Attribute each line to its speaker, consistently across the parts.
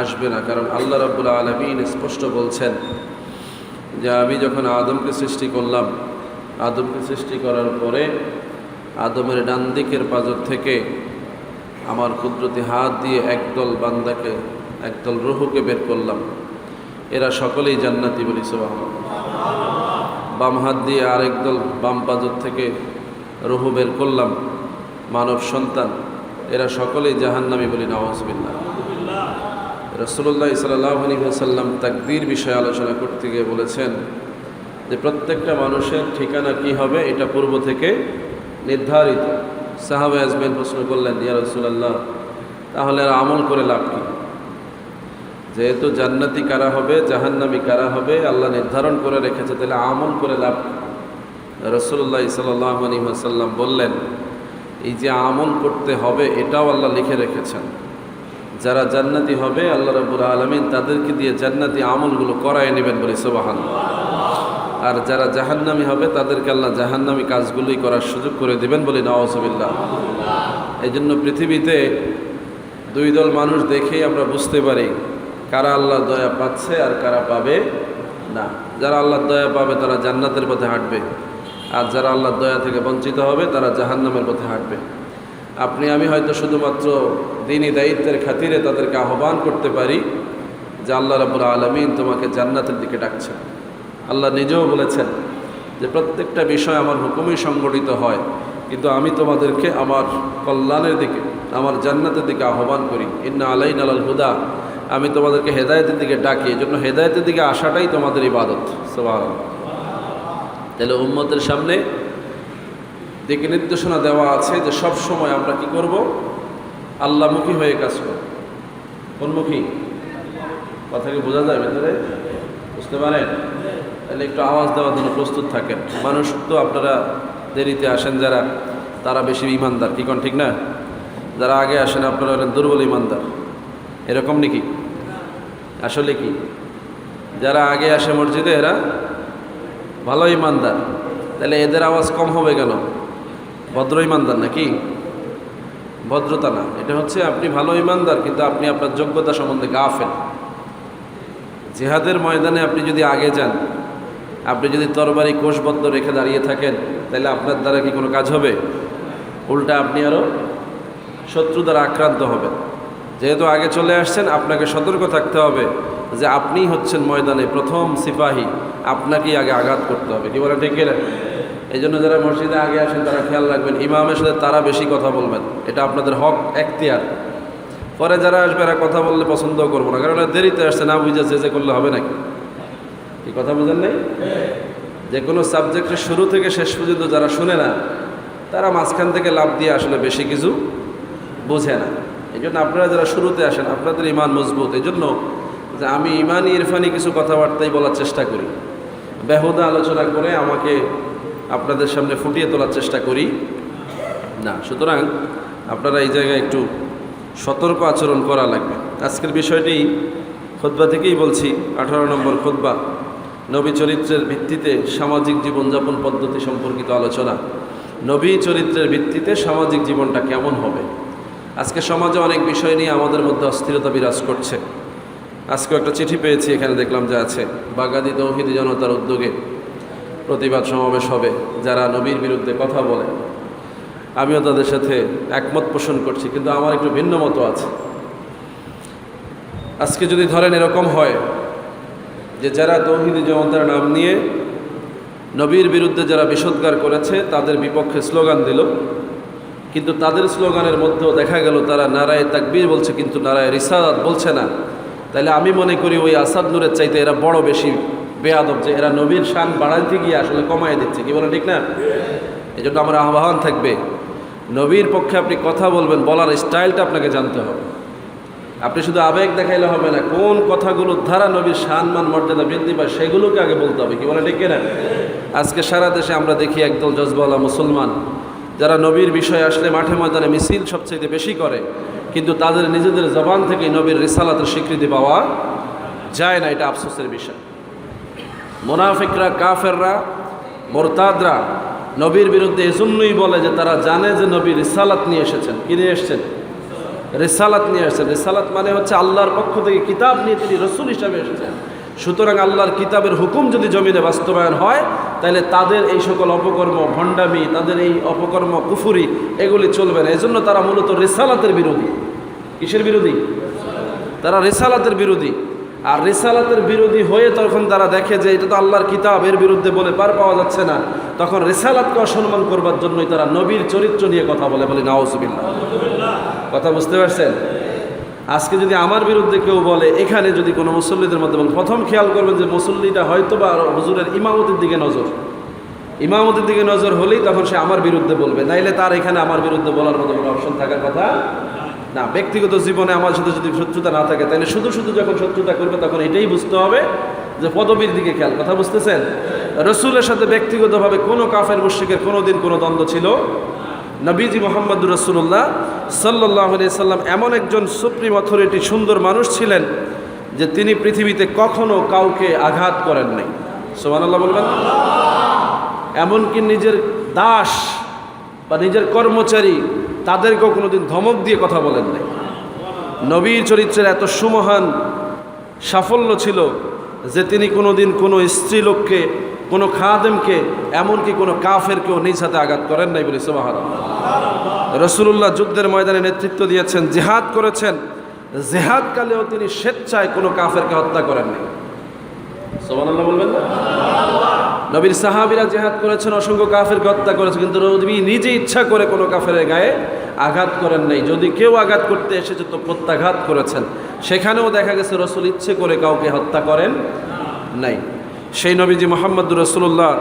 Speaker 1: আসবে না। কারণ আল্লাহ রাব্বুল আলামিন স্পষ্ট বলছেন যে আমি যখন আদমকে সৃষ্টি করলাম, আদমকে সৃষ্টি করার পরে আদমের ডান দিকের পাঁজর থেকে আমার কুদরতি হাত দিয়ে একদল বান্দাকে, একদল রূহকে বের করলাম। এরা সকলেই জান্নাতি, বলি সুবহানাল্লাহ। বাম হাত দিয়ে আরেকদল বাম পাঁজর থেকে রূহ বের করলাম, মানব সন্তান। এরা সকলেই জাহান্নামী, বলি নাউযুবিল্লাহ। রাসূলুল্লাহ সাল্লাল্লাহু আলাইহি ওয়াসাল্লাম তাকদীর বিষয়ে আলোচনা করতে গিয়ে বলেছেন যে প্রত্যেকটা মানুষের ঠিকানা কি হবে এটা পূর্ব থেকে নির্ধারিত। সাহাবা আজমাইন প্রশ্ন করলেন, ইয়া রাসূলুল্লাহ, তাহলে আর আমল করে লাভ কি? যেহেতু জান্নাতি কারা হবে, জাহান্নামী কারা হবে আল্লাহ নির্ধারণ করে রেখেছে, তাহলে আমল করে লাভ কি? রাসূলুল্লাহ সাল্লাল্লাহু আলাইহি ওয়াসাল্লাম বললেন, এই যে আমল করতে হবে এটাও আল্লাহ লিখে রেখেছেন। যারা জান্নাতি হবে আল্লাহ রাব্বুল আলামিন তাদেরকে দিয়ে জান্নাতি আমলগুলো করায় নেবেন, বলি সুবহানাল্লাহ। আর যারা জাহান্নামী হবে তাদেরকে আল্লাহ জাহান্নামী কাজগুলোই করার সুযোগ করে দেবেন, বলি নাউযুবিল্লাহ। এই জন্য পৃথিবীতে দুই দল মানুষ দেখেই আমরা বুঝতে পারি কারা আল্লাহর দয়া পাচ্ছে আর কারা পাবে না। যারা আল্লাহর দয়া পাবে তারা জান্নাতের পথে হাঁটবে, আর যারা আল্লাহর দয়া থেকে বঞ্চিত হবে তারা জাহান্নামের পথে হাঁটবে। আপনি আমি হয়তো শুধুমাত্র দ্বীনি দায়িত্বের খাতিরে তাদেরকে আহ্বান করতে পারি যে আল্লাহ রাব্বুল আলামিন তোমাকে জান্নাতের দিকে ডাকছেন। আল্লাহ নিজেও বলেছেন যে প্রত্যেকটা বিষয় আমার হুকুমেই সংগঠিত হয়, কিন্তু আমি তোমাদেরকে আমার কল্যাণের দিকে, আমার জান্নাতের দিকে আহ্বান করি। ইন্না আলাইনা লাল হুদা, আমি তোমাদেরকে হেদায়েতের দিকে ডাকি। এই জন্য হেদায়েতের দিকে আসাটাই তোমাদের ইবাদত। সুবহানাল্লাহ। তাহলে উম্মতের সামনে দিক নির্দেশনা দেওয়া আছে যে সব সময় আমরা কি করব? আল্লাহমুখী হয়ে কাজ করব। কোনমুখী? কথা কি বোঝা যায় ভেতরে? বুঝতে পারেন? তাহলে একটু আওয়াজ দেওয়ার জন্য প্রস্তুত থাকেন। মানুষ তো আপনারা দেরিতে আসেন যারা, তারা বেশি ইমানদার, কি কোন ঠিক না? যারা আগে আসেন আপনারা হলেন দুর্বল ইমানদার, এরকম নাকি? আসলে কি যারা আগে আসে মসজিদে এরা ভালো ইমানদার, তাহলে এদের আওয়াজ কম হবে কেন? ভদ্র ইমানদার নাকি? ভদ্রতা না, এটা হচ্ছে আপনি ভালো ইমানদার কিন্তু আপনি আপনার যোগ্যতা সম্বন্ধে গাফেল। জিহাদের ময়দানে আপনি যদি আগে যান, আপনি যদি তরবারি কোষবদ্ধ রেখে দাঁড়িয়ে থাকেন, তাহলে আপনার দ্বারা কি কোনো কাজ হবে? উল্টা আপনি আরও শত্রু দ্বারা আক্রান্ত হবেন। যেহেতু আগে চলে আসছেন, আপনাকে সতর্ক থাকতে হবে যে আপনি হচ্ছেন ময়দানে প্রথম সিপাহী, আপনাকেই আগে আঘাত করতে হবে। কি বলে ঠিক কিনা? এই জন্য যারা মসজিদে আগে আসেন তারা খেয়াল রাখবেন, ইমামের সাথে তারা বেশি কথা বলবেন, এটা আপনাদের হক, এখতিয়ার। পরে যারা আসবে এরা কথা বললে পছন্দ করবো না, কারণ দেরিতে আসছে, না বুঝে যে করলে হবে নাকি? এই কথা বুঝেন নাই? যে কোনো সাবজেক্টের শুরু থেকে শেষ পর্যন্ত যারা শুনে না, তারা মাঝখান থেকে লাভ দিয়ে আসলে বেশি কিছু বোঝে না। এই জন্য আপনারা যারা শুরুতে আসেন আপনাদের ইমান মজবুত। এই জন্য যে আমি ইমানি ইরফানি কিছু কথাবার্তাই বলার চেষ্টা করি, বেহুদা আলোচনা করে আমাকে আপনাদের সামনে ফুটিয়ে তোলার চেষ্টা করি না। সুতরাং আপনারা এই জায়গায় একটু সতর্ক আচরণ করা লাগবে। আজকের বিষয়টি খুতবা থেকেই বলছি, 18 নম্বর খুতবা, নবী চরিত্রের ভিত্তিতে সামাজিক জীবনযাপন পদ্ধতি সম্পর্কিত আলোচনা। নবী চরিত্রের ভিত্তিতে সামাজিক জীবনটা কেমন হবে? আজকে সমাজে অনেক বিষয় নিয়ে আমাদের মধ্যে অস্থিরতা বিরাজ করছে। আজকেও একটা চিঠি পেয়েছি, এখানে দেখলাম যে আছে বাগাদি তৌহিদি জনতার উদ্যোগে প্রতিবাদ সমাবেশ হবে। যারা নবীর বিরুদ্ধে কথা বলে আমিও তাদের সাথে একমত পোষণ করছি, কিন্তু আমার একটু ভিন্ন মত আছে। আজকে যদি ধরেন এরকম হয় যে যারা তৌহিদি জনতার নাম নিয়ে নবীর বিরুদ্ধে যারা বিষোদ্গার করেছে তাদের বিপক্ষে স্লোগান দিল, কিন্তু তাদের স্লোগানের মধ্যেও দেখা গেল তারা নারায়ে তাকবীর বলছে কিন্তু নারায়ে রিসালাত বলছে না, তাহলে আমি মনে করি ওই আসাদ নূরের চাইতে এরা বড় বেশি বেয়াদব, যে এরা নবীর শান বাড়াইতে গিয়ে আসলে কমায় দিচ্ছে। কি বলে ঠিক না? এই জন্য আমার আহ্বান থাকবে, নবীর পক্ষে আপনি কথা বলবেন, বলার স্টাইলটা আপনাকে জানতে হবে। আপনি শুধু আবেগ দেখাইলে হবে না, কোন কথাগুলোর দ্বারা নবীর সম্মান মর্যাদা বৃদ্ধি পায় সেগুলোকে আগে বলতে হবে। কি বলে ঠিক না? আজকে সারা দেশে আমরা দেখি একদল জজবাওয়ালা মুসলমান যারা নবীর বিষয়ে আসলে মাঠে ময়দানে মিছিল সবচেয়ে বেশি করে, কিন্তু তাদের নিজেদের জবান থেকে নবীর রিসালাতের স্বীকৃতি পাওয়া যায় না। এটা আফসোসের বিষয়। মুনাফিকরা, কাফেররা, মুরতাদরা নবীর বিরুদ্ধে এজন্যই বলে যে তারা জানে যে নবী রিসালাত নিয়ে এসেছেন। কি নিয়ে এসেছেন? রিসালাত নিয়ে আসছেন। রিসালাত মানে হচ্ছে আল্লাহর পক্ষ থেকে কিতাব নিয়ে তিনি রসুল হিসাবে এসেছেন। সুতরাং আল্লাহর কিতাবের হুকুম যদি জমিনে বাস্তবায়ন হয়, তাহলে তাদের এই সকল অপকর্ম, ভণ্ডামি, তাদের এই অপকর্ম, কুফুরি, এগুলি চলবে না। এজন্য তারা মূলত রিসালাতের বিরোধী। কিসের বিরোধী? তারা রিসালাতের বিরোধী। আর রিসালাতের বিরোধী হয়ে তখন তারা দেখে যে এটা তো আল্লাহর কিতাব, এর বিরুদ্ধে বলে পার পাওয়া যাচ্ছে না, তখন রিসালাতকে অসম্মান করবার জন্যই তারা নবীর চরিত্র নিয়ে কথা বলে নাউজুবিল্লাহ। কথা বুঝতে পারছেন? আজকে যদি আমার বিরুদ্ধে কেউ বলে, এখানে যদি কোনো মুসল্লিদের মধ্যে বলে, প্রথম খেয়াল করবেন যে মুসল্লিটা হয়তো বা হুজুরের ইমামতির দিকে নজর হলেই তখন সে আমার বিরুদ্ধে বলবে, নাইলে তার এখানে আমার বিরুদ্ধে বলার মতো কোনো অপশন থাকার কথা না। ব্যক্তিগত জীবনে আমার সাথে যদি শত্রুতা না থাকে, তাহলে শুধু যখন শত্রুতা করবে তখন এটাই বুঝতে হবে যে পদবীর দিকে খেয়াল। কথা বুঝতেছেন? রসুলের সাথে ব্যক্তিগতভাবে কোনো কাফের মুশরিকের কোনোদিন কোনো দ্বন্দ্ব ছিল। নবীজি মুহাম্মদুর রাসূলুল্লাহ সাল্লাল্লাহু আলাইহি সাল্লাম এমন একজন সুপ্রিম অথরিটি, সুন্দর মানুষ ছিলেন যে তিনি পৃথিবীতে কখনো কাউকে আঘাত করেন নাই। সুবহানাল্লাহ বলবেন? এমনকি নিজের দাস বা নিজের কর্মচারী তাদেরকেও কোনোদিন ধমক দিয়ে কথা বলেন নাই। নবীর চরিত্রের এত সুমহান সাফল্য ছিল যে তিনি কোনোদিন কোনো স্ত্রীলোককে, কোনো খাদেমকে, এমনকি কোনো কাফেরকেও নিজ হাতে আঘাত করেন নাই বলে সুবহানাল্লাহ। রাসূলুল্লাহ যুদ্ধের ময়দানে নেতৃত্ব দিয়েছেন, জিহাদ করেছেন, জিহাদকালেও তিনি স্বেচ্ছায় কোনো কাফেরকে হত্যা করেন নাই। সুবহানাল্লাহ বলবেন না? নবীর সাহাবীরা জিহাদ করেছেন, অসংখ্য কাফেরকে হত্যা করেছে, কিন্তু নবী নিজে ইচ্ছা করে কোনো কাফেরের গায়ে আঘাত করেন নাই। যদি কেউ আঘাত করতে এসেছে তো প্রত্যাঘাত করেছেন। সেখানেও দেখা গেছে রাসূল ইচ্ছে করে কাউকে হত্যা করেন নাই। সেই নবীজি মুহাম্মদুর রাসূলুল্লাহ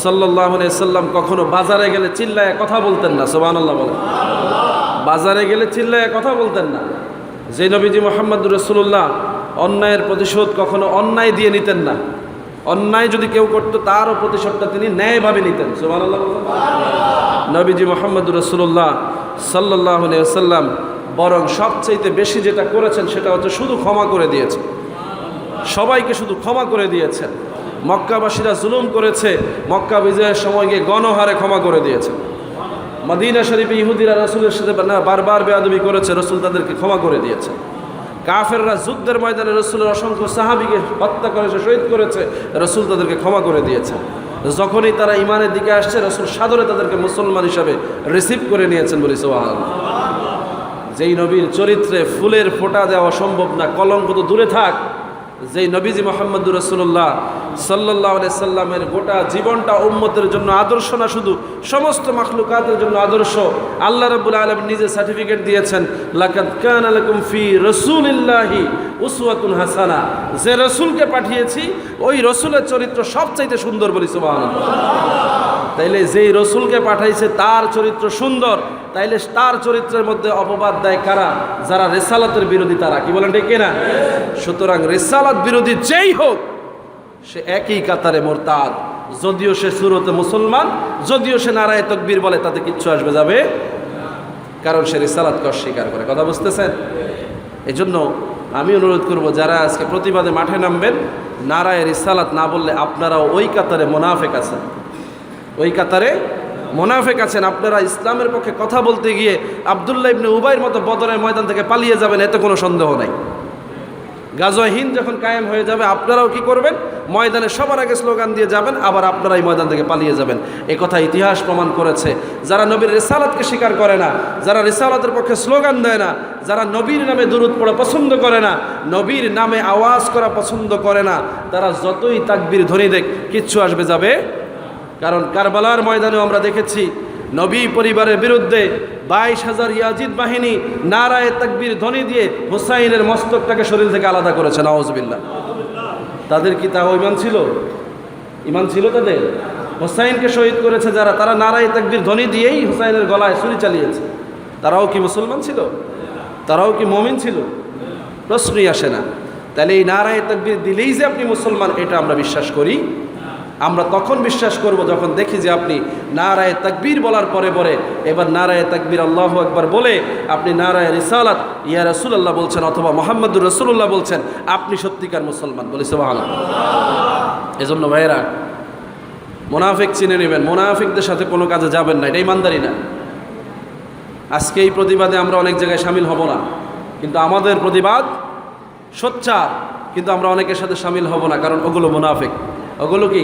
Speaker 1: সাল্লাল্লাহু আলাইহি সাল্লাম কখনো বাজারে গেলে চিল্লায়ে কথা বলতেন না। সুবহানাল্লাহ বলেন? বাজারে গেলে চিল্লায়ে কথা বলতেন না। যে নবীজি মুহাম্মদুর রাসূলুল্লাহ অন্যায়ের প্রতিশোধ কখনো অন্যায় দিয়ে নিতেন না। অন্যায় যদি কেউ করতো তারও প্রতিশোধটা তিনি ন্যায়ভাবে নিতেন। সুবহানাল্লাহ। নবীজি মুহাম্মদুর রাসূলুল্লাহ সাল্লাল্লাহু আলাইহি ওয়াসাল্লাম বরং সবচাইতে বেশি যেটা করেছেন সেটা হচ্ছে শুধু ক্ষমা করে দিয়েছেন। সবাইকে শুধু ক্ষমা করে দিয়েছেন। মক্কাবাসীরা জুলুম করেছে, মক্কা বিজয়ের সময় গিয়ে গণহারে ক্ষমা করে দিয়েছেন। মদিনা শরীফে ইহুদিরা রাসূলের সাথে বারবার বেয়াদবি করেছে, রাসূল তাদেরকে ক্ষমা করে দিয়েছেন। কাফেররা যুদ্ধের ময়দানে রাসূলের অসংখ্য সাহাবীকে হত্যা করেছে, শহীদ করেছে, রাসূল তাদেরকে ক্ষমা করে দিয়েছেন। যখনই তারা ইমানের দিকে আসছে, রাসূল সাদরে তাদেরকে মুসলমান হিসাবে রিসিভ করে নিয়েছেন বলি সুবহানাল্লাহ। যেই নবীর চরিত্রে ফুলের ফোঁটা দেওয়া সম্ভব না, কলঙ্ক তো দূরে থাক, যেই নবীজি মুহাম্মদুর রাসূলুল্লাহ সাল্লাল্লাহু আলাইহি সাল্লামের গোটা জীবনটা উম্মতের জন্য আদর্শ না, শুধু সমস্ত মাখলুকাতের জন্য আদর্শ। আল্লাহ রাব্বুল আলামিন নিজে সার্টিফিকেট দিয়েছেন, লাকাদ কানা লাকুম ফি রাসূলিল্লাহি উসওয়াতুন হাসানা। যে রাসূলকে পাঠিয়েছি ওই রাসূলের চরিত্র সবচাইতে সুন্দর বলি সুবহানাল্লাহ। তাইলে যেই রাসূলকে পাঠাইছে তার চরিত্র সুন্দর, তাইলে তার চরিত্রের মধ্যে অপবাদ দেয় কারা? যারা রিসালাতের বিরোধী, তারা। কি বলেন ঠিক কিনা? সুতরাং রিসালাত বিরোধী যেই হোক সে একই কাতারে মুরতাদ। যদিও সে সুরতে মুসলমান, যদিও সে নারায়ে তাকবীর বলে, তাতে কিচ্ছু আসবে যাবে, কারণ সে রিসালাতকে অস্বীকার করে। কথা বুঝতেছেন? এই জন্য আমি অনুরোধ করব, যারা আজকে প্রতিবাদে মাঠে নামবেন, নারায়ে রিসালাত না বললে আপনারাও ওই কাতারে মুনাফিক আছেন, ওই কাতারে মুনাফিক আছেন। আপনারা ইসলামের পক্ষে কথা বলতে গিয়ে আব্দুল্লাহ ইবনে উবাইর মতো বদরের ময়দান থেকে পালিয়ে যাবেন, এতে কোনো সন্দেহ নাই। গাজওয়া হিন্দ যখন কায়েম হয়ে যাবে, আপনারাও কি করবেন? ময়দানে সবার আগে স্লোগান দিয়ে যাবেন, আবার আপনারাই ময়দান থেকে পালিয়ে যাবেন। এ কথা ইতিহাস প্রমাণ করেছে। যারা নবীর রিসালাতকে স্বীকার করে না, যারা রিসালাতের পক্ষে স্লোগান দেয় না, যারা নবীর নামে দুরূদ পড়া পছন্দ করে না, নবীর নামে আওয়াজ করা পছন্দ করে না, তারা যতই তাকবীর ধ্বনি দেখ, কিচ্ছু আসবে যাবে। কারণ কারবালার ময়দানেও আমরা দেখেছি নবী পরিবারের বিরুদ্ধে 22,000 ইয়াজিদ বাহিনী নারায়ে তাকবীর ধ্বনি দিয়ে হুসাইনের মস্তকটাকে শরীর থেকে আলাদা করেছে। নাউজুবিল্লাহ। তাদের কি তাও ইমান ছিল? ইমান ছিল তাদের? হুসাইনকে শহীদ করেছে যারা, তারা নারায়ে তাকবীর ধ্বনি দিয়েই হুসাইনের গলায় ছুরি চালিয়েছে। তারাও কি মুসলমান ছিল? তারাও কি মুমিন ছিল? প্রশ্নই আসে না। তাহলে এই নারায়ে তাকবীর দিলেই যে আপনি মুসলমান, এটা আমরা বিশ্বাস করি। আমরা তখন বিশ্বাস করব যখন দেখি যে আপনি নারায়ে তাকবীর বলার পরে পরে এবার নারায়ে তাকবীর আল্লাহু আকবার বলে আপনি নারায়ে রিসালাত ইয়া রাসূলুল্লাহ বলছেন, অথবা মুহাম্মদুর রাসূলুল্লাহ বলছেন, আপনি সত্যিকার মুসলমান বলি সুবহানাল্লাহ। এজন্য ভাইয়েরা, মুনাফিক চিনে নেবেন, মুনাফিকদের সাথে কোনো কাজে যাবেন না, এটা ইমানদারি না। আজকে এই প্রতিবাদে আমরা অনেক জায়গায় সামিল হব না, কিন্তু আমাদের প্রতিবাদ সোচ্চার, কিন্তু আমরা অনেকের সাথে সামিল হব না, কারণ ওগুলো মুনাফিক। ওগুলো কি?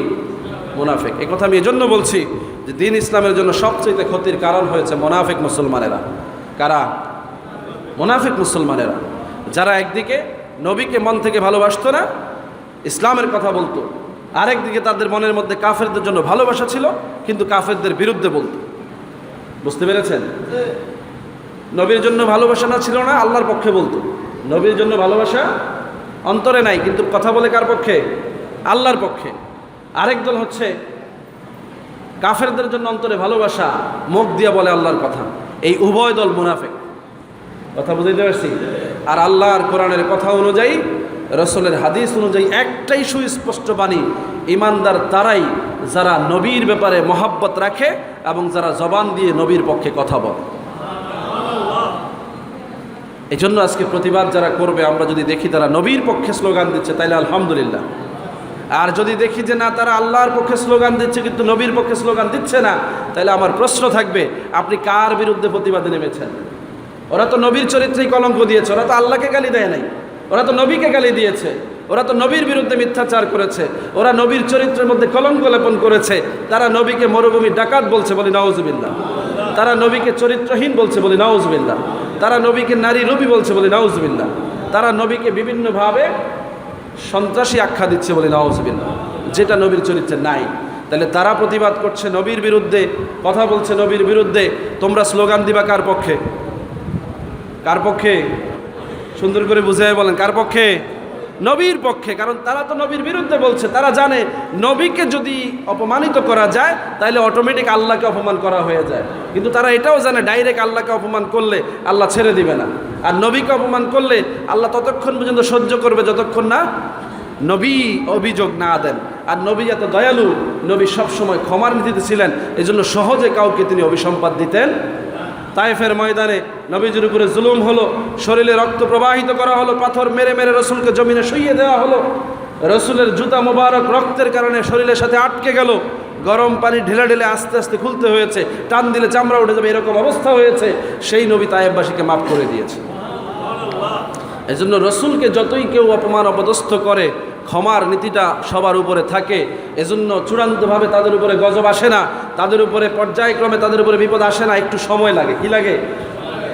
Speaker 1: মুনাফিক। এই কথা আমি এজন্য বলছি যে দিন ইসলামের জন্য সবচেয়ে ক্ষতির কারণ হয়েছে মুনাফিক মুসলমানেরা। কারা? মুনাফিক মুসলমানেরা, যারা একদিকে নবীকে মন থেকে ভালোবাসতো না, ইসলামের কথা বলতো, আরেকদিকে তাদের মনের মধ্যে কাফেরদের জন্য ভালোবাসা ছিল, কিন্তু কাফেরদের বিরুদ্ধে বলতো। বুঝতে পেরেছেন? নবীর জন্য ভালোবাসা না ছিল না, আল্লাহর পক্ষে বলতো। নবীর জন্য ভালোবাসা অন্তরে নাই, কিন্তু কথা বলে কার পক্ষে? আল্লাহর পক্ষে। আরেক দল হচ্ছে কাফেরদের জন্য অন্তরে ভালোবাসা, মুখ দিয়া বলে আল্লাহর কথা। এই উভয় দল মুনাফিক। কথা বুঝতে পারছি? আর আল্লাহর কোরআনের কথা অনুযায়ী, রসুলের হাদিস অনুযায়ী একটাই সুস্পষ্ট বাণী, ইমানদার তারাই যারা নবীর ব্যাপারে মহাব্বত রাখে এবং যারা জবান দিয়ে নবীর পক্ষে কথা বলে। এই জন্য আজকে প্রতিবাদ যারা করবে, আমরা যদি দেখি তারা নবীর পক্ষে স্লোগান দিচ্ছে, তাইলে আলহামদুলিল্লাহ। আর যদি দেখি যে না, তারা আল্লাহর পক্ষে স্লোগান দিচ্ছে কিন্তু নবীর পক্ষে স্লোগান দিচ্ছে না, তাহলে আমার প্রশ্ন থাকবে, আপনি কার বিরুদ্ধে প্রতিবাদে নেমেছেন? ওরা তো নবীর চরিত্রেই কলঙ্ক দিয়েছে, ওরা তো আল্লাহকে গালি দেয় নাই, ওরা তো নবীকে গালি দিয়েছে, ওরা তো নবীর বিরুদ্ধে মিথ্যাচার করেছে, ওরা নবীর চরিত্রের মধ্যে কলঙ্ক লেপন করেছে। তারা নবীকে মরুভূমি ডাকাত বলছে, বলি নাউজুবিল্লাহ। তারা নবীকে চরিত্রহীন বলছে, বলি নাউজুবিল্লাহ। তারা নবীকে নারী রূপী বলছে, বলি নাউজুবিল্লাহ। তারা নবীকে বিভিন্নভাবে সন্ত্রাসী আখ্যা দিচ্ছে, বলি নাউজুবিল্লাহ, যেটা নবীর চরিত্রে নাই। তাহলে তারা প্রতিবাদ করছে নবীর বিরুদ্ধে, কথা বলছে নবীর বিরুদ্ধে। তোমরা স্লোগান দিবা কার পক্ষে? কার পক্ষে? সুন্দর করে বুঝিয়ে বলেন, কার পক্ষে? নবীর পক্ষে। কারণ তারা তো নবীর বিরুদ্ধে বলছে। তারা জানে নবীকে যদি অপমানিত করা যায় তাহলে অটোমেটিক আল্লাহকে অপমান করা হয়ে যায়। কিন্তু তারা এটাও জানে ডাইরেক্ট আল্লাহকে অপমান করলে আল্লাহ ছেড়ে দিবে না, আর নবীকে অপমান করলে আল্লাহ ততক্ষণ পর্যন্ত সহ্য করবে যতক্ষণ না নবী অভিযোগ না দেন। আর নবী এত দয়ালু, নবী সবসময় ক্ষমার নীতিতে ছিলেন, এজন্য সহজে কাউকে তিনি অভিসম্পাদ দিতেন। তায়েফের ময়দানে নবীজির উপরে জুলুম হলো, শরীরে রক্ত প্রবাহিত করা হলো, পাথর মেরে মেরে রসুলকে জমিনে শুইয়ে দেওয়া হলো। রসুলের জুতা মোবারক রক্তের কারণে শরীরের সাথে আটকে গেল, গরম পানি ঢেলে ঢেলে আস্তে আস্তে খুলতে হয়েছে, টান দিলে চামড়া উঠে যাবে, এরকম অবস্থা হয়েছে। সেই নবী তায়েফবাসীকে মাফ করে দিয়েছে। এজন্য রসুলকে যতই কেউ অপমান অপদস্থ করে, ক্ষমার নীতিটা সবার উপরে থাকে। এজন্য চূড়ান্তভাবে তাদের উপরে গজব আসে না, তাদের উপরে পর্যায়ক্রমে তাদের উপরে বিপদ আসে না, একটু সময় লাগে। কি লাগে?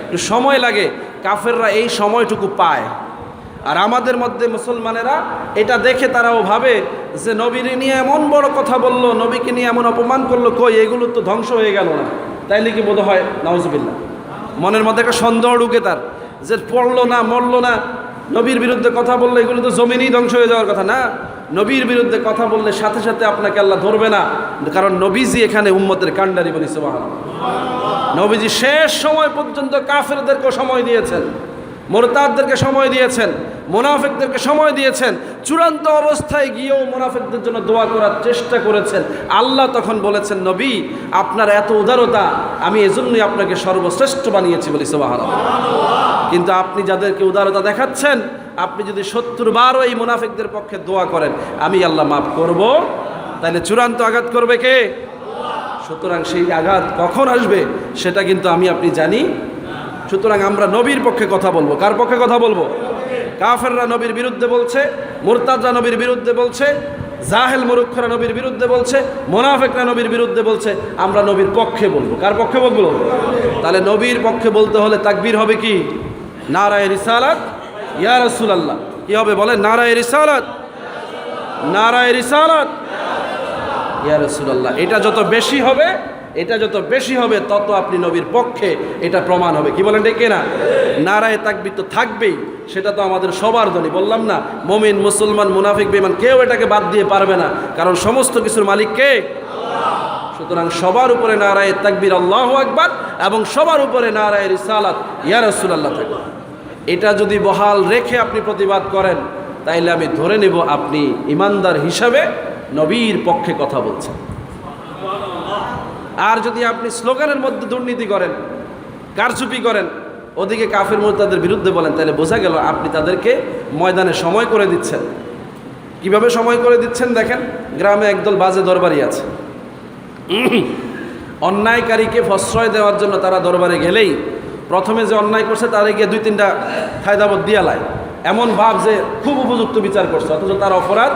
Speaker 1: একটু সময় লাগে। কাফেররা এই সময়টুকু পায়, আর আমাদের মধ্যে মুসলমানেরা এটা দেখে তারাও ভাবে যে নবীর নিয়ে এমন বড় কথা বললো, নবীকে নিয়ে এমন অপমান করলো, কই এগুলো তো ধ্বংস হয়ে গেল না? তাইলে কি বোধ হয় নাউজুবিল্লাহ, মনের মধ্যে একটা সন্দেহ ঢুকে তার, যে পড়লো না, মরলো না, নবীর বিরুদ্ধে কথা বললে এগুলো তো জমিনই ধ্বংস হয়ে যাওয়ার কথা না। নবীর বিরুদ্ধে কথা বললে সাথে সাথে আপনাকে আল্লাহ ধরবে না, কারণ নবীজি এখানে উম্মতের কান্ডারি, বলি সুবহানাল্লাহ। নবীজি শেষ সময় পর্যন্ত কাফেরদেরকে সময় দিয়েছেন, মুরতাদদেরকে সময় দিয়েছেন, মুনাফিকদেরকে সময় দিয়েছেন। চূড়ান্ত অবস্থায় গিয়েও মুনাফিকদের জন্য দোয়া করার চেষ্টা করেছেন। আল্লাহ তখন বলেছেন, নবী আপনার এত উদারতা, আমি এজন্যই আপনাকে সর্বশ্রেষ্ঠ বানিয়েছি, বলি সুবহানাল্লাহ। কিন্তু আপনি যাদেরকে উদারতা দেখাচ্ছেন, আপনি যদি ৭০ বারও এই মুনাফিকদের পক্ষে দোয়া করেন, আমি আল্লাহ মাফ করব, তাহলে চূড়ান্ত আঘাত করবে কে? সুতরাং সেই আঘাত কখন আসবে সেটা কিন্তু আমি আপনি জানি। সুতরাং আমরা নবীর পক্ষে কথা বলবো। কার পক্ষে কথা বলবো? কাফেররা নবীর বিরুদ্ধে বলছে, মুরতাদরা নবীর বিরুদ্ধে বলছে, জাহেল মুরুক্ষরা নবীর বিরুদ্ধে বলছে, মুনাফিকরা নবীর বিরুদ্ধে বলছে, আমরা নবীর পক্ষে বলবো। কার পক্ষে বলবো? তাহলে নবীর পক্ষে বলতে হলে তাকবীর হবে কি? নারায়ে রিসালাত ইয়া রাসূলুল্লাহ। কি হবে বলেন? নারায়ে রিসালাত, নারায়ে রিসালাত ইয়া রাসূলুল্লাহ। এটা যত বেশি হবে, এটা যত বেশি হবে তত আপনি নবীর পক্ষে, এটা প্রমাণ হবে। কি বলেন? ঠিক না? নারায়ে তাকবীর তো থাকবেই, সেটা তো আমাদের সবার ধ্বনি। বললাম না, মুমিন, মুসলমান, মুনাফিক, বেঈমান কেউ এটাকে বাদ দিয়ে পারবে না, কারণ সমস্ত কিছুর মালিক কে? আল্লাহ। সুতরাং সবার উপরে নারায়ে তাকবীর আল্লাহু আকবার, এবং সবার উপরে নারায়ে রিসালাত ইয়া রাসূলুল্লাহ থাকবে। এটা যদি বহাল রেখে আপনি প্রতিবাদ করেন, তাইলে আমি ধরে নেব আপনি ইমানদার হিসাবে নবীর পক্ষে কথা বলছেন। আর যদি আপনি স্লোগানের মধ্যে দুর্নীতি করেন, কারচুপি করেন, ওদিকে কাফের মুরতাদের বিরুদ্ধে বলেন, তাহলে বোঝা গেল আপনি তাদেরকে ময়দানে সময় করে দিচ্ছেন। কিভাবে সময় করে দিচ্ছেন দেখেন, গ্রামে একদল বাজে দরবারি আছে, অন্যায়কারীকে প্রশ্রয় দেওয়ার জন্য তারা দরবারে গেলেই প্রথমে যে অন্যায় করছে তারা গিয়ে 2-3টা ফায়দাবত দিয়া লায়, এমন ভাব যে খুব উপযুক্ত বিচার করছে, অথচ তার অপরাধ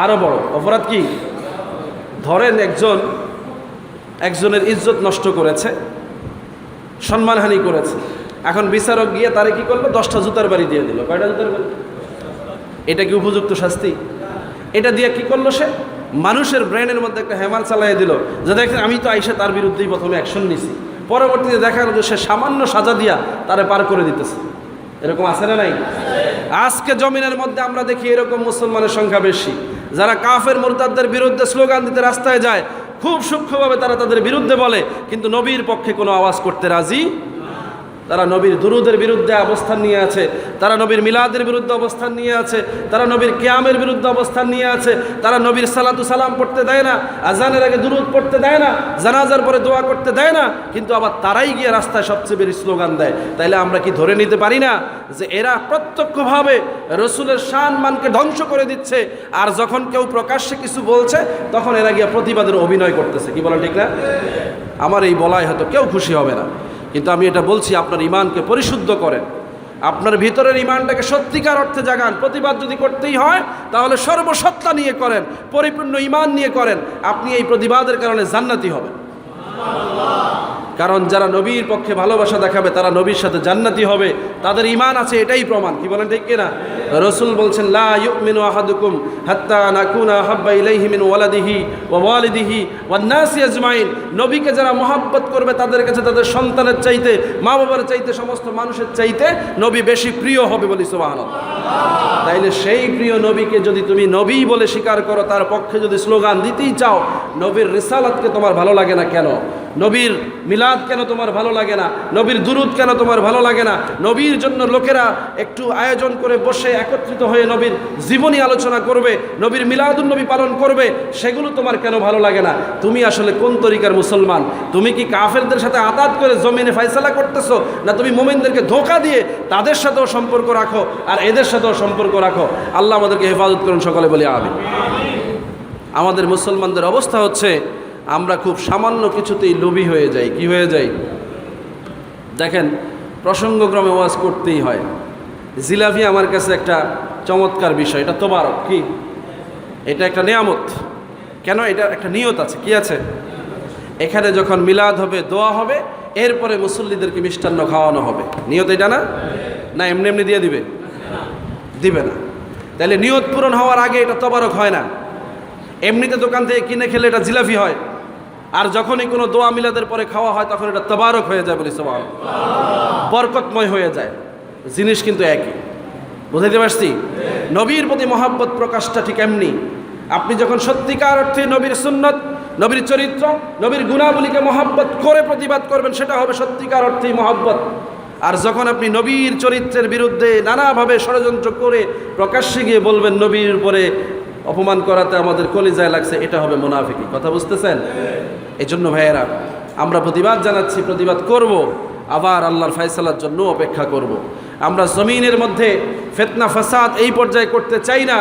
Speaker 1: আরও বড়। অপরাধ কি? ধরেন একজনের ইজ্জত নষ্ট করেছে, সম্মানহানি করেছে, এখন বিচারক গিয়ে তারে কি করলো? 10টা জুতার বাড়ি দিয়ে দিল। কয়টা জুতার বাড়ি? এটা কি উপযুক্ত শাস্তি? এটা দিয়ে কি করলো? সে মানুষের ব্রেনের মধ্যে একটা হ্যামার চালাই দিল যে দেখেন আমি তো আইসা তার বিরুদ্ধেই প্রথমে অ্যাকশন নিছি, পরবর্তীতে দেখা গেল যে সে সামান্য সাজা দিয়া তারে পার করে দিতেছে। এরকম আছে না নাই? আজকে জমিনের মধ্যে আমরা দেখি এরকম মুসলমানের সংখ্যা বেশি, যারা কাফের মুরতাদদের বিরুদ্ধে স্লোগান দিতে রাস্তায় যায়, খুব সূক্ষ্মভাবে তারা তাদের বিরুদ্ধে বলে, কিন্তু নবীর পক্ষে কোনো আওয়াজ করতে রাজি। তারা নবীর দুরুদের বিরুদ্ধে অবস্থান নিয়ে আছে, তারা নবীর মিলাদের বিরুদ্ধে অবস্থান নিয়ে আছে, তারা নবীর কিয়ামের বিরুদ্ধে অবস্থান নিয়ে আছে, তারা নবীর সালাতু সালাম পড়তে দেয় না, আজানের আগে দুরুদ পড়তে দেয় না, জানাজার পরে দোয়া করতে দেয় না, কিন্তু আবার তারাই গিয়ে রাস্তায় সবচেয়ে বেশি স্লোগান দেয়। তাইলে আমরা কি ধরে নিতে পারি না যে এরা প্রত্যক্ষভাবে রসুলের শান মানকে ধ্বংস করে দিচ্ছে, আর যখন কেউ প্রকাশ্যে কিছু বলছে তখন এরা গিয়ে প্রতিবাদের অভিনয় করতেছে? কি বলা ঠিক না? আমার এই বলায় হয়তো কেউ খুশি হবে না, কিন্তু আমি এটা বলছি, আপনার ইমানকে পরিশুদ্ধ করেন, আপনার ভিতরের ইমানটাকে সত্যিকার অর্থে জাগান। প্রতিবাদ যদি করতেই হয় তাহলে সর্বসত্তা নিয়ে করেন, পরিপূর্ণ ইমান নিয়ে করেন, আপনি এই প্রতিবাদের কারণে জান্নাতি হবেন। কারণ যারা নবীর পক্ষে ভালোবাসা দেখাবে তারা নবীর সাথে জান্নাতি হবে, তাদের ঈমান আছে, এটাই প্রমাণ। কি বলেন ঠিক কিনা? রাসূল বলছেন, লা ইউমিনু আহাদুকুম হাত্তা নাকুনা হাব্বা ইলাইহি মিন ওয়ালাদিহি ওয়া ওয়ালিদিহি ওয়ান নাসি আজমাইন। নবীকে যারা মহব্বত করবে তাদের কাছে তাদের সন্তানের চাইতে, মা বাবার চাইতে, সমস্ত মানুষের চাইতে নবী বেশি প্রিয় হবে, বলি সুবহানাল্লাহ। তাইলে সেই প্রিয় নবীকে যদি তুমি নবী বলে স্বীকার করো, তার পক্ষে যদি স্লোগান দিতেই চাও, নবীর রিসালাতকে তোমার ভালো লাগে না কেন? নবীর মিলাদ কেন তোমার ভালো লাগে না? নবীর দুরুদ কেন তোমার ভালো লাগে না? নবীর জন্য লোকেরা একটু আয়োজন করে বসে একত্রিত হয়ে নবীর জীবনী আলোচনা করবে, নবীর মিলাদুন নবী পালন করবে, সেগুলো তোমার কেন ভালো লাগে না? তুমি আসলে কোন তরিকার মুসলমান? তুমি কি কাফেরদের সাথে আতাত করে জমিনে ফয়সালা করতেছো, না তুমি মুমিনদেরকে ধোঁকা দিয়ে তাদের সাথেও সম্পর্ক রাখো আর এদের সাথেও সম্পর্ক রাখো? আল্লাহ আমাদেরকে হেফাজত করুন, সকলে বলি আমিন। আমাদের মুসলমানদের অবস্থা হচ্ছে, আমরা খুব সামান্য কিছুতেই লোভী হয়ে যাই। কি হয়ে যাই? দেখেন, প্রসঙ্গক্রমে ওয়াজ করতেই হয়। জিলাপি আমার কাছে একটা চমৎকার বিষয়, এটা তোবারক। কি? এটা একটা নিয়ামত। কেন? এটা একটা নিয়ত আছে। কি আছে? এখানে যখন মিলাদ হবে, দোয়া হবে, এরপরে মুসল্লিদেরকে মিষ্টান্ন খাওয়ানো হবে। নিয়ত এটা না? না এমনি এমনি দিয়ে দিবে? দিবে না। তাহলে নিয়ত পূরণ হওয়ার আগে এটা তোবারক হয় না। এমনিতে দোকান থেকে কিনে খেলে এটা জিলাপি হয়, আর যখনই কোনো দোয়া মিলাদের পরে খাওয়া হয় তখন এটা তবারক হয়ে যায়, বলি সুবহানাল্লাহ, বরকতময় হয়ে যায়। জিনিস কিন্তু একই। বুঝাইতে পারছি? নবীর প্রতি মহব্বত প্রকাশটা ঠিক এমনি। আপনি যখন সত্যিকার অর্থে নবীর সুন্নত, নবীর চরিত্র, নবীর গুণাবলীকে মহব্বত করে প্রতিবাদ করবেন, সেটা হবে সত্যিকার অর্থেই মহব্বত। আর যখন আপনি নবীর চরিত্রের বিরুদ্ধে নানাভাবে ষড়যন্ত্র করে প্রকাশ্যে গিয়ে বলবেন নবীর উপরে অপমান করাতে আমাদের কলিজায় লাগছে, এটা হবে মুনাফিকি। কথা বুঝতেছেন? এই জন্য ভাইয়েরা, আমরা প্রতিবাদ জানাচ্ছি, প্রতিবাদ করব, আবার আল্লাহর ফয়সালার জন্য অপেক্ষা করব। আমরা জমিনের মধ্যে ফিতনা ফাসাদ এই পর্যায়ে করতে চাই না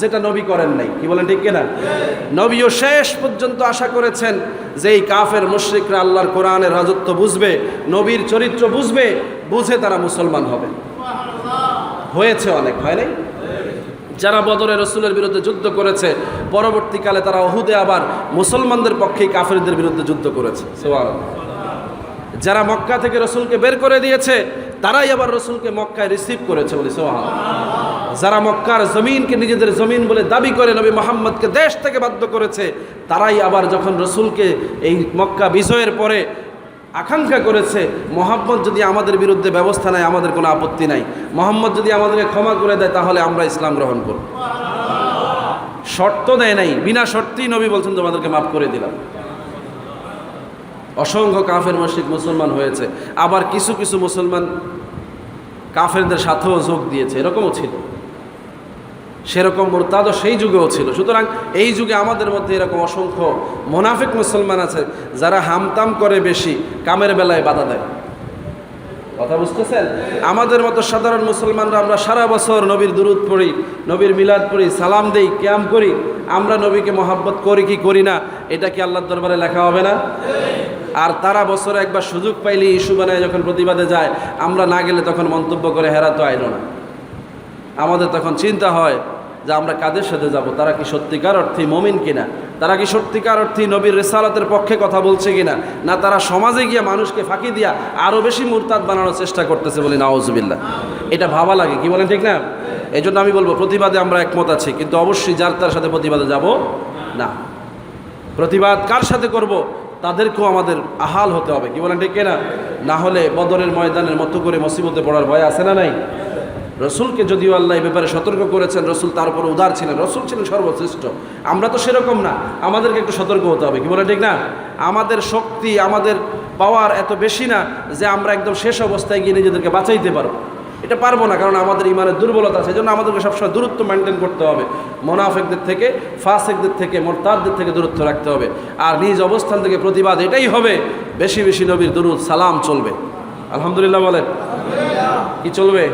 Speaker 1: যেটা নবী করেন নাই। কি বলেন ঠিক কিনা? নবীও শেষ পর্যন্ত আশা করেছেন যে এই কাফের মুশরিকরা আল্লাহর কোরআনের রাজত্ব বুঝবে, নবীর চরিত্র বুঝবে, বুঝে তারা মুসলমান হবে। হয়েছে অনেক, হয় নাই? যারা বদরে রসুলের বিরুদ্ধে যুদ্ধ করেছে, পরবর্তীকালে তারা উহুদে আবার মুসলমানদের পক্ষেই কাফেরদের বিরুদ্ধে যুদ্ধ করেছে। সুবহানাল্লাহ। যারা মক্কা থেকে রসুলকে বের করে দিয়েছে, তারাই আবার রসুলকে মক্কায় রিসিভ করেছে, বলি সুবহানাল্লাহ। যারা মক্কার জমিনকে নিজেদের জমিন বলে দাবি করে নবী মুহাম্মদকে দেশ থেকে বাধ্য করেছে, তারাই আবার যখন রসুলকে এই মক্কা বিজয়ের পরে আকাঙ্ক্ষা করেছে, মোহাম্মদ যদি আমাদের বিরুদ্ধে ব্যবস্থা নেয় আমাদের কোনো আপত্তি নাই, মোহাম্মদ যদি আমাদেরকে ক্ষমা করে দেয় তাহলে আমরা ইসলাম গ্রহণ করব। শর্ত দেয় নাই, বিনা শর্তেই নবী বলছেন তোমাদেরকে মাফ করে দিলাম। অসংখ্য কাফের মুশরিক মুসলমান হয়েছে, আবার কিছু কিছু মুসলমান কাফেরদের সাথেও যোগ দিয়েছে, এরকমও ছিল। সেরকম মুরতাদও সেই যুগেও ছিল। সুতরাং এই যুগে আমাদের মধ্যে এরকম অসংখ্য মুনাফিক মুসলমান আছে যারা হামতাম করে বেশি, কামের বেলায় বাধা দেয়। কথা বুঝতেছেন? আমাদের মতো সাধারণ মুসলমানরা আমরা সারা বছর নবীর দুরুদ পড়ি, নবীর মিলাদ পড়ি, সালাম দেই, কিয়াম করি, আমরা নবীকে মহব্বত করি কি করি না, এটা কি আল্লাহর দরবারে লেখা হবে না? আর তারা বছরে একবার সুযোগ পাইলে ইস্যু বানায় যখন প্রতিবাদে যায়, আমরা না গেলে তখন মন্তব্য করে হেরা তো আইলো না। আমাদের তখন চিন্তা হয় যে আমরা কাদের সাথে যাব, তারা কি সত্যিকার অর্থে মুমিন কিনা, তারা কি সত্যিকার অর্থে নবীর রিসালাতের পক্ষে কথা বলছে কিনা, না তারা সমাজে গিয়ে মানুষকে ফাঁকি দিয়া আরও বেশি মুরতাদ বানানোর চেষ্টা করতেছে, বলি নাউজুবিল্লাহ। এটা ভাবা লাগে, কি বলেন ঠিক না? এই জন্য আমি বলবো প্রতিবাদে আমরা একমত আছি, কিন্তু অবশ্যই যার তার সাথে প্রতিবাদে যাব না। প্রতিবাদ কার সাথে করব, তাদেরকেও আমাদের আহাল হতে হবে, কি বলেন ঠিক না? না হলে বদরের ময়দানের মতো করে মুসিবতে পড়ার ভয় আছে না নাই? রসুলকে যদিও আল্লাহ এই ব্যাপারে সতর্ক করেছেন, রসুল তার উপর উদার ছিলেন, রসুল ছিলেন সর্বশ্রেষ্ঠ। আমরা তো সেরকম না, আমাদেরকে একটু সতর্ক হতে হবে, কি বলে ঠিক না? আমাদের শক্তি, আমাদের পাওয়ার এত বেশি না যে আমরা একদম শেষ অবস্থায় গিয়ে নিজেদেরকে বাঁচাইতে পারবো, এটা পারবো না, কারণ আমাদের ইমানের দুর্বলতা আছে। এই জন্য আমাদেরকে সবসময় দূরত্ব মেনটেন করতে হবে, মোনাফেকদের থেকে, ফাসেকদের থেকে, মোরতাদদের থেকে দূরত্ব রাখতে হবে। আর নিজ অবস্থান থেকে প্রতিবাদ এটাই হবে, বেশি বেশি নবীর দুরূদ সালাম চলবে। আলহামদুলিল্লাহ বলেন, কি চলবে?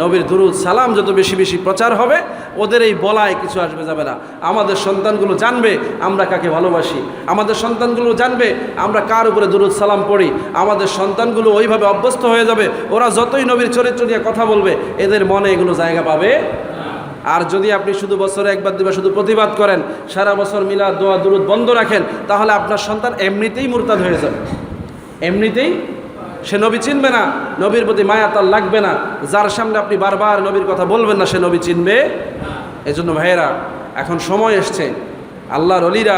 Speaker 1: নবীর দুরূদ সালাম যত বেশি বেশি প্রচার হবে, ওদের এই বলায় কিছু আসবে যাবে না। আমাদের সন্তানগুলো জানবে আমরা কাকে ভালোবাসি, আমাদের সন্তানগুলো জানবে আমরা কার উপরে দুরূদ সালাম পড়ি, আমাদের সন্তানগুলো ওইভাবে অভ্যস্ত হয়ে যাবে, ওরা যতই নবীর চরিত্র নিয়ে কথা বলবে এদের মনে এগুলো জায়গা পাবে। আর যদি আপনি শুধু বছরে একবার দুবার শুধু প্রতিবাদ করেন, সারা বছর মিলাদ দোয়া দুরূদ বন্ধ রাখেন, তাহলে আপনার সন্তান এমনিতেই মুরতাদ হয়ে যাবে, এমনিতেই সে নবী চিনবে না, নবীর প্রতি মায়া তার লাগবে না। যার সামনে আপনি বারবার নবীর কথা বলবেন না, সে নবী চিনবে। এই জন্য ভাইয়েরা, এখন সময় এসছে, আল্লাহর অলিরা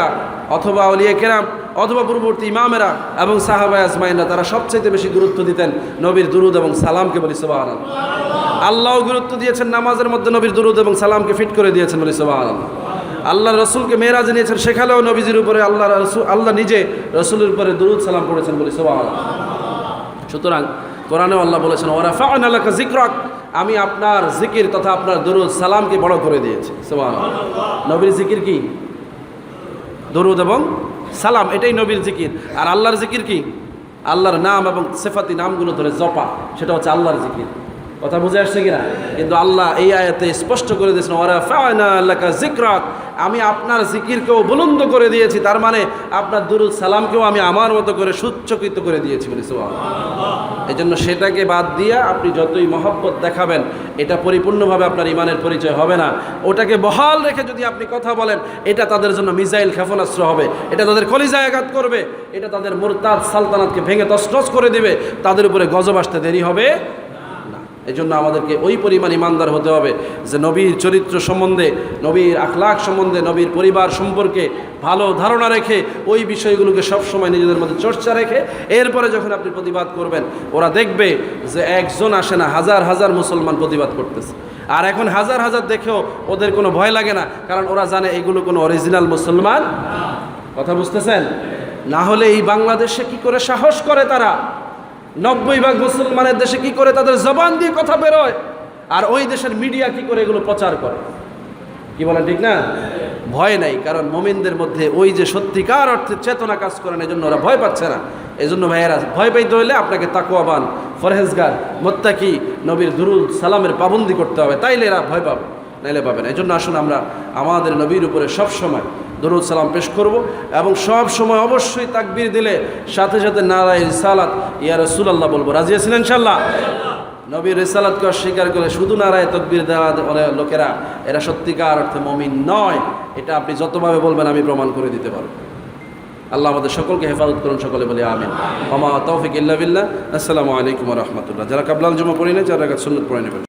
Speaker 1: অথবা অলিয়ে কেরাম অথবা পূর্ববর্তী ইমামেরা এবং সাহাবা আজমাইনরা তারা সবচেয়ে বেশি গুরুত্ব দিতেন নবীর দুরূদ এবং সালামকে, বলি সুবহানাল্লাহ। আল্লাহও গুরুত্ব দিয়েছেন, নামাজের মধ্যে নবীর দুরূদ এবং সালামকে ফিট করে দিয়েছেন, বলি সুবহানাল্লাহ। আল্লাহ রসুলকে মেরাজে নিয়েছেন, সেখানেও নবীজির উপরে আল্লাহ নিজে রসুলের উপরে দুরূদ সালাম পড়েছেন, বলি সুবহানাল্লাহ। সুতরাং কোরআনেও আল্লাহ বলেছেন, ওয়ারাফা'না লাকা যিকরাক, আমি আপনার জিকির তথা আপনার দুরূদ সালামকে বড় করে দিয়েছি। সুবহানাল্লাহ। নবীর জিকির কি? দুরূদ এবং সালাম, এটাই নবীর জিকির। আর আল্লাহর জিকির কি? আল্লাহর নাম এবং সিফাতি নামগুলো ধরে জপা, সেটা হচ্ছে আল্লাহর জিকির। কথা বুঝে আসছে কিনা? কিন্তু আল্লাহ এই আয়াতে স্পষ্ট করে দিয়েছেন, ওয়ারাফা'না লাকা যিকরাক, আমি আপনার জিকিরকেও বুলন্দ করে দিয়েছি, তার মানে আপনার দুরূদ সালামকেও আমি আমার মতো করে সুচ্চকিত করে দিয়েছি, বলি সুবহানাল্লাহ। এই জন্য সেটাকে বাদ দিয়ে আপনি যতই মহব্বত দেখাবেন, এটা পরিপূর্ণভাবে আপনার ইমানের পরিচয় হবে না। ওটাকে বহাল রেখে যদি আপনি কথা বলেন, এটা তাদের জন্য মিসাইল ক্ষেপণাস্ত্র হবে, এটা তাদের কলিজায় আঘাত করবে, এটা তাদের মুরতাদ সালতানাতকে ভেঙে তছনছ করে দিবে, তাদের উপরে গজব আসতে দেরি হবে। এই জন্য আমাদেরকে ওই পরিমাণ ইমানদার হতে হবে যে নবীর চরিত্র সম্বন্ধে, নবীর আখলাক সম্বন্ধে, নবীর পরিবার সম্পর্কে ভালো ধারণা রেখে ওই বিষয়গুলোকে সবসময় নিজেদের মধ্যে চর্চা রেখে এরপরে যখন আপনি প্রতিবাদ করবেন, ওরা দেখবে যে একজন আসে না, হাজার হাজার মুসলমান প্রতিবাদ করতেছে। আর এখন হাজার হাজার দেখেও ওদের কোনো ভয় লাগে না, কারণ ওরা জানে এগুলো কোনো অরিজিনাল মুসলমান। কথা বুঝতেছেন? না হলে এই বাংলাদেশে কি করে সাহস করে তারা, 90% মুসলমানের দেশে কি করে তাদের জবান দিয়ে কথা বেরোয়, আর ওই দেশের মিডিয়া কি করে এগুলো প্রচার করে, কি বলেন ঠিক না? ভয় নাই, কারণ মুমিনদের মধ্যে ওই যে সত্যিকার অর্থে চেতনা কাজ করেন, এই জন্য ওরা ভয় পাচ্ছে না। এই জন্য ভাইয়েরা, ভয় পাইতে হলে আপনাকে তাকওয়াবান, ফরহেজগার, মুত্তাকি, নবীর দুরূদ সালামের পাবন্দি করতে হবে, তাইলে এরা ভয় পাবে, নাইলে পাবে না। এই জন্য আসুন আমরা আমাদের নবীর উপরে সবসময় দুরূদ সালাম পেশ করব, এবং সব সময় অবশ্যই তাকবীর দিলে সাথে সাথে নারায়ে রিসালাত ইয়া রাসূলুল্লাহ বলবো। রাজি আছেন ইনশাআল্লাহ? নবীর রিসালাতকে অস্বীকার করে শুধু নারায়ে তাকবীর দেওয়া লোকেরা, এরা সত্যিকার অর্থে মুমিন নয়। এটা আপনি যতভাবে বলবেন আমি প্রমাণ করে দিতে পারব। আল্লাহ আমাদের সকলকে হেফাজত করুন, সকলে বলি আমিন। ওয়া মা তাওফিক ইল্লা বিল্লাহ। আসসালামু আলাইকুম ওয়া রাহমাতুল্লাহ। যারা কাবলাল জুমা পড়েন, 4 রাকাত সুন্নাত পড়ে নেবেন।